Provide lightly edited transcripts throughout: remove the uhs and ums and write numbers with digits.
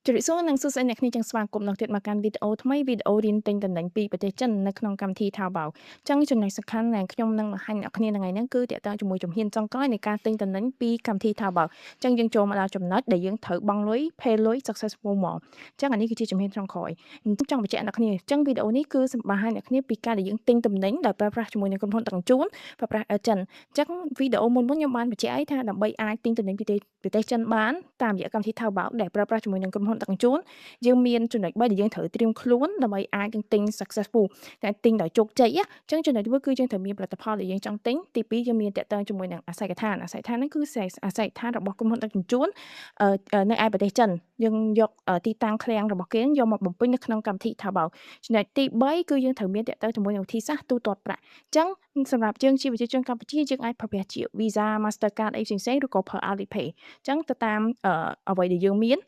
ជម្រាបសួរនិងសួស្តីអ្នកគ្នាចឹងស្វាគមន៍មកទៀតមកកាន់វីដេអូថ្មីវីដេអូរៀនទិញតំណែងពីប្រទេសចិននៅក្នុងកម្មវិធី Taobao ចឹងចំណុចសំខាន់ដែលខ្ញុំនឹងបង្ហាញអ្នកគ្នាថ្ងៃនេះគឺទាក់ទងជាមួយជំហានចុងក្រោយនៃការទិញតំណែងពីកម្មវិធី Taobao ចឹងយើងចូលមកដល់ចំណុចដែលយើងត្រូវបង់លុយ pay លុយ successful មកចឹងអានេះគឺជាជំហានចុងក្រោយចង់បញ្ជាក់អ្នកគ្នាចឹងវីដេអូនេះគឺសម្រាប់ឲ្យអ្នកគ្នាពីការដែលយើងទិញតំណែងដោយប្រើប្រាស់ជាមួយនឹងក្រុមហ៊ុនដឹកជញ្ជូនប្រើប្រាស់ចិនចឹងវីដេអូមុនខ្ញុំបានបញ្ជាក់ឲ្យថាដើម្បីអាចទិញតំណែងពីប្រទេសចិនបានតាមរយៈកម្មវិធី Taobao ដែលប្រើប្រាស់ជាមួយនឹងក្រុមហ៊ុនដឹកជញ្ជូនយើងមានចំណុច3ដែលយើងត្រូវត្រៀមខ្លួនដើម្បីអាចទិញ successful តែទិញដោយជោគជ័យអញ្ចឹងចំណុច1គឺយើងត្រូវមានផលិតផលដែលយើងចង់ទិញទី2យើងមានតកតងជាមួយនឹងអាស័យដ្ឋានហ្នឹងគឺអាស័យដ្ឋានរបស់ក្រុមហ៊ុនដឹកជញ្ជូននៅឯប្រទេសចិនយើងយកទីតាំងឃ្លាំងរបស់គេយកមកបំពេញនៅក្នុងកម្មវិធី Taobao ចំណុចទី3គឺយើងត្រូវមានតកតងជាមួយនឹងវិធីសាស្ត្រទូទាត់ប្រាក់អញ្ចឹងសម្រាប់យើងជាប្រជាជនកម្ពុជាយើងអាចប្រើប្រាស់ជា Visa Mastercard អីផ្សេងៗឬក៏ប្រើ Alipay អញ្ចឹងទៅតាមអ្វីដែលយើងមាន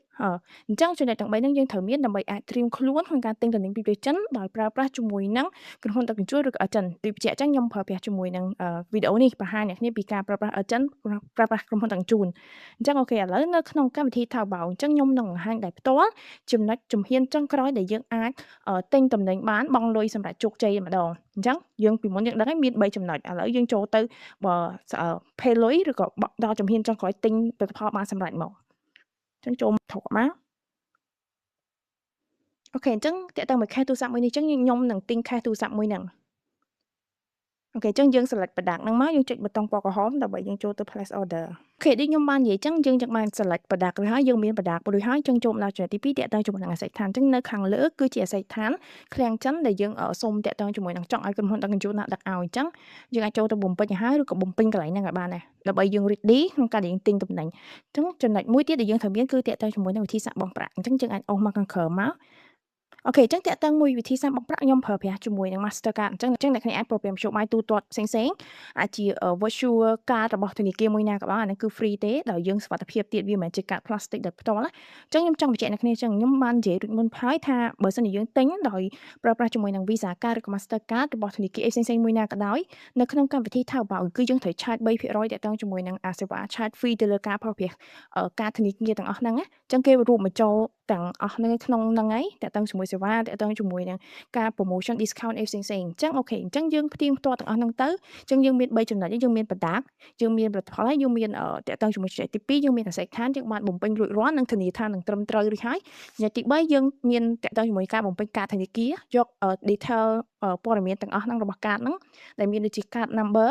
អញ្ចឹងចំណុចទាំង3ហ្នឹងយើងត្រូវមានដើម្បីអាចត្រៀមខ្លួនក្នុងការទិញតំណែងពីប្រទេសចិនដោយប្រើប្រាស់ជាមួយនឹងក្រុមហ៊ុនដឹកជញ្ជូនឬក៏ចិនដូចបញ្ជាក់អញ្ចឹងខ្ញុំប្រើប្រាស់ជាមួយនឹងវីដេអូនេះបង្ហាញអ្នកគ្នាពីការប្រើប្រាស់ចិនប្រើប្រាស់ក្រុមហ៊ុនដឹកជញ្ជូនអញ្ចឹងអូខេឥឡូវនៅក្នុងកម្មវិធី Taobao អញ្ចឹងខ្ញុំនឹងបង្ហាញដោយផ្ទាល់ចំណុចជំហានចុងក្រោយដែលយើងអាចទិញតំណែងបានបង់លុយសម្រាប់ជោគជ័យម្ដងអញ្ចឹងយើងពីមុនយើងដឹងហើយមាន3ចំណុចឥឡូវយើងចូលទៅpay លុយឬក៏ដល់ជំហានចុងក្រោយទិញផលិតផលបានសម្រេចមកអញ្ចឹងចូលថតមកអូខេអញ្ចឹងតាក់ទងមួយខេសទូរស័ព្ទមួយនេះអញ្ចឹងខ្ញុំនឹងទិញខេសទូរស័ព្ទមួយហ្នឹងអូខេអញ្ចឹងយើង select product ហ្នឹងមកយើងចុចប៊ូតុងពណ៌ក្រហមដើម្បីយើងចូលទៅ place order អូខេដូចខ្ញុំបាននិយាយអញ្ចឹងយើងបាន select product រួចហើយយើងមាន product រួចហើយអញ្ចឹងចូលមកដល់ចំណុចទី2តាក់ទងជាមួយនឹងអាស័យដ្ឋានអញ្ចឹងនៅខាងលើគឺជាអាស័យដ្ឋានឃ្លាំងចិនដែលយើងសូមតាក់ទងជាមួយនឹងចង់ឲ្យក្រុមហ៊ុនដឹកជញ្ជូនដាក់ឲ្យអញ្ចឹងយើងអាចចូលទៅបំពេញឲ្យហើយឬក៏បំពេញកន្លែងហ្នឹងឲ្យបានដែរដើម្បីយើង ready ក្នុងការដែលយើងទិញតំណែងអញ្ចឹងចំណុចមួយទៀតដែលយើងត្រូវមានគឺតាក់ទងជាមួយនឹងវិធីសាស្ត្របង់ប្រាក់អញ្ចឹងយើងអាចអូសមកខាងក្រោមមកអូខេអញ្ចឹងតាក់ទងមួយវិធីសាស្ត្របង់ប្រាក់ខ្ញុំប្រើប្រាស់ជាមួយនឹង Mastercard អញ្ចឹងអ្នកគ្នាអាចប្រើប្រាស់មធ្យោបាយទូទាត់ផ្សេងៗអាចជា virtual card របស់ធនាគារមួយណាក៏បានអានេះគឺ free ទេដោយយើងសុវត្ថិភាពទៀតវាមិនមែនជាកាត plastic ដោយផ្ទាល់ណាអញ្ចឹងខ្ញុំចង់បញ្ជាក់អ្នកគ្នាអញ្ចឹងខ្ញុំបាននិយាយរួចមុនហើយថាបើសិនជាយើងទិញដោយប្រើប្រាស់ជាមួយនឹង Visa card ឬក៏ Mastercard របស់ធនាគារផ្សេងៗមួយណាក៏ដោយនៅក្នុងកម្មវិធី Taobao គឺយើងត្រូវ charge 3%តាក់ទងជាមួយនឹងអាសេវា charge fee ទៅលើការប្រើប្រាស់ការធនាគារទាំងអស់ហ្នឹងណាអញ្ចឹងគេរួមបញ្ចូលទាំងអស់នៅក្នុងហ្នឹងហើយតាក់ទងជាមួយសេវាតាក់ទងជាមួយនឹងការ promotion discount អីផ្សេងៗអញ្ចឹងអូខេអញ្ចឹងយើងផ្ទៀងផ្ទាត់ទាំងអស់ហ្នឹងទៅអញ្ចឹងយើងមាន3ចំណុចយើងមាន product យើងមានផលិតផលហើយយើងមានតាក់ទងជាមួយចំណុចទី2យើងមានអាស័យដ្ឋានយើងបានបំពេញរួចរាល់និងធានាថានឹងត្រឹមត្រូវរួចហើយចំណុចទី3យើងមានតាក់ទងជាមួយការបំពេញកាតធនាគារយក detail ព័ត៌មានទាំងអស់ហ្នឹងរបស់កាតហ្នឹងដែលមានដូចជា card number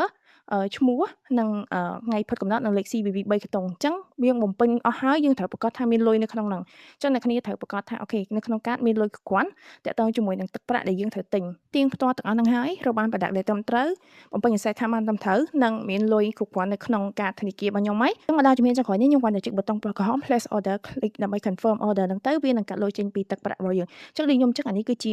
ឈ្មោះនិងថ្ងៃផុតកំណត់និងលេខ CVV 3ខ្ទង់អញ្ចឹងយើងបំពេញអស់ហើយយើងត្រូវប្រកាសថាមានលុយនៅក្នុងហ្នឹងអញ្ចឹងអ្នកគ្នាត្រូវប្រកាសថាអូខេនៅក្នុងកាតមានលុយគ្រប់គ្រាន់តាក់ទងជាមួយនឹងទឹកប្រាក់ដែលយើងត្រូវទិញទៀងផ្ទាត់ទាំងអស់ហ្នឹងហើយរកបានប្រដាប់ដែលត្រឹមត្រូវបំពេញអាស័យដ្ឋានបានត្រឹមត្រូវនិងមានលុយគ្រប់គ្រាន់នៅក្នុងកាតធនាគាររបស់ខ្ញុំហើយមកដល់ជំហានចុងក្រោយនេះខ្ញុំគាត់តែចុចប៊ូតុងពណ៌ក្រហម place order click ដើម្បី confirm order ហ្នឹងទៅវានឹងកាត់លុយចេញពីទឹកប្រាក់របស់យើងអញ្ចឹងដូចខ្ញុំចឹងអានេះគឺជា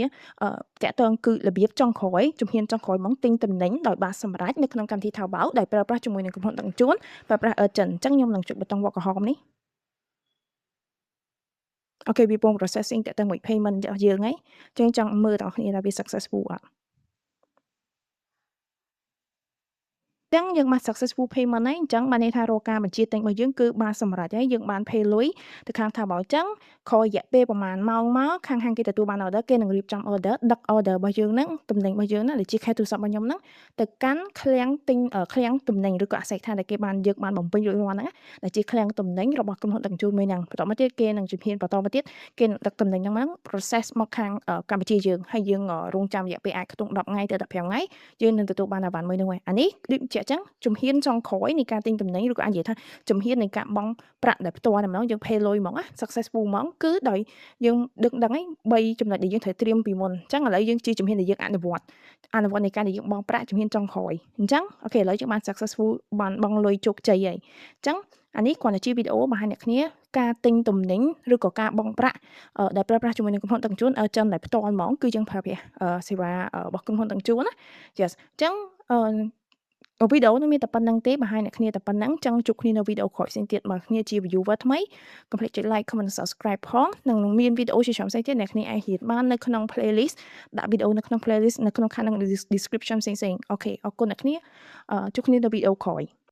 តាក់ទងគឺរបៀបចុងក្រោយជំហានចុងក្រោយហ្មងទិញតំណែងដោយបានសម្រេចនៅក្នុងកម្មវិធី Taobao ដោយប្រើប្រាស់ជាមួយនឹងក្រុមហ៊ុនដឹកជញ្ជូនប្រើប្រាស់ចិនអញ្ចឹងខ្ញុំនឹងចុចប៊ូតុងពណ៌ក្រហមនេះអូខេវាពង processing តាក់ទងមួយ payment របស់យើងហើយអញ្ចឹងចង់មើលដល់គ្នាថាវា successful អត់ចឹងយើងបាន successful payment ហើយអញ្ចឹងបានន័យថារាល់ការបញ្ជាទិញរបស់យើងគឺបានសម្រេចហើយយើងបាន pay លុយទៅខាង Taobao អញ្ចឹងក្រោយរយៈពេលប្រហែលម៉ោងមកខាងគេទទួលបាន order គេនឹងរៀបចំ order ដឹក order របស់យើងហ្នឹងតំណែងរបស់យើងហ្នឹងដែលជាខេសទូរស័ព្ទរបស់ខ្ញុំហ្នឹងទៅកាន់ឃ្លាំងទិញឃ្លាំងតំណែងឬក៏អាស័យដ្ឋានដែលគេបានយើងបានបំពេញរួចរាល់ហ្នឹងដែលជាឃ្លាំងតំណែងរបស់ក្រុមហ៊ុនដឹកជញ្ជូនមួយហ្នឹងបន្តមកទៀតគេនឹងជំហានបន្តមកទៀតគេនឹងដឹកតំណែងហ្នឹងមក process មកខាងកម្ពុជាយើងហើយយើងរងចាំរយៈពេលអាចខ្ទង់10ថ្ងៃទៅ15ថ្ងៃយើងនឹងទទួលបានអាវ៉ាន់មួយហ្នឹងហើយអានេះដូចជាអញ្ចឹងជំហានចុងក្រោយនៃការទិញតំណែងឬក៏អាចនិយាយថាជំហាននៃការបង់ប្រាក់ដែលផ្ទាល់តែម្ដងយើង pay លុយហ្មងណា successful ហ្មងគឺដោយយើងដឹងហើយ3ចំណុចដែលយើងត្រូវត្រៀមពីមុនអញ្ចឹងឥឡូវយើងជាជំហានដែលយើងអនុវត្តនៃការដែលយើងបង់ប្រាក់ជំហានចុងក្រោយអញ្ចឹងអូខេឥឡូវយើងបាន successful បានបង់លុយជោគជ័យហើយអញ្ចឹងអានេះគ្រាន់តែជាវីដេអូបង្ហាញអ្នកគ្នាការទិញតំណែងឬក៏ការបង់ប្រាក់ដែលប្រើប្រាស់ជាមួយនឹងក្រុមហ៊ុនដឹកជញ្ជូនចិនដែលផ្ទាល់ហ្មងគឺយើងប្រើប្រាស់សេវារបស់ក្រុមហ៊ុនដឹកជញ្ជូនណា Yes អញ្ចឹងវីដេអូនេះមានតែប៉ុណ្្នឹងទេបង្ហាញអ្នកគ្នាតែប៉ុណ្្នឹងចង់ជួបគ្នានៅវីដេអូក្រោយផ្សេងទៀតបើគ្នាជា viewer ថ្មីកុំភ្លេចចុច like comment subscribe ផងនិងមានវីដេអូជាច្រើនផ្សេងទៀតអ្នកគ្នាអាចរៀនបាននៅក្នុង playlist ដាក់វីដេអូនៅក្នុង playlist នៅក្នុងខាង description ផ្សេងៗអូខេអរគុណអ្នកគ្នាជួបគ្នានៅវីដេអូក្រោយ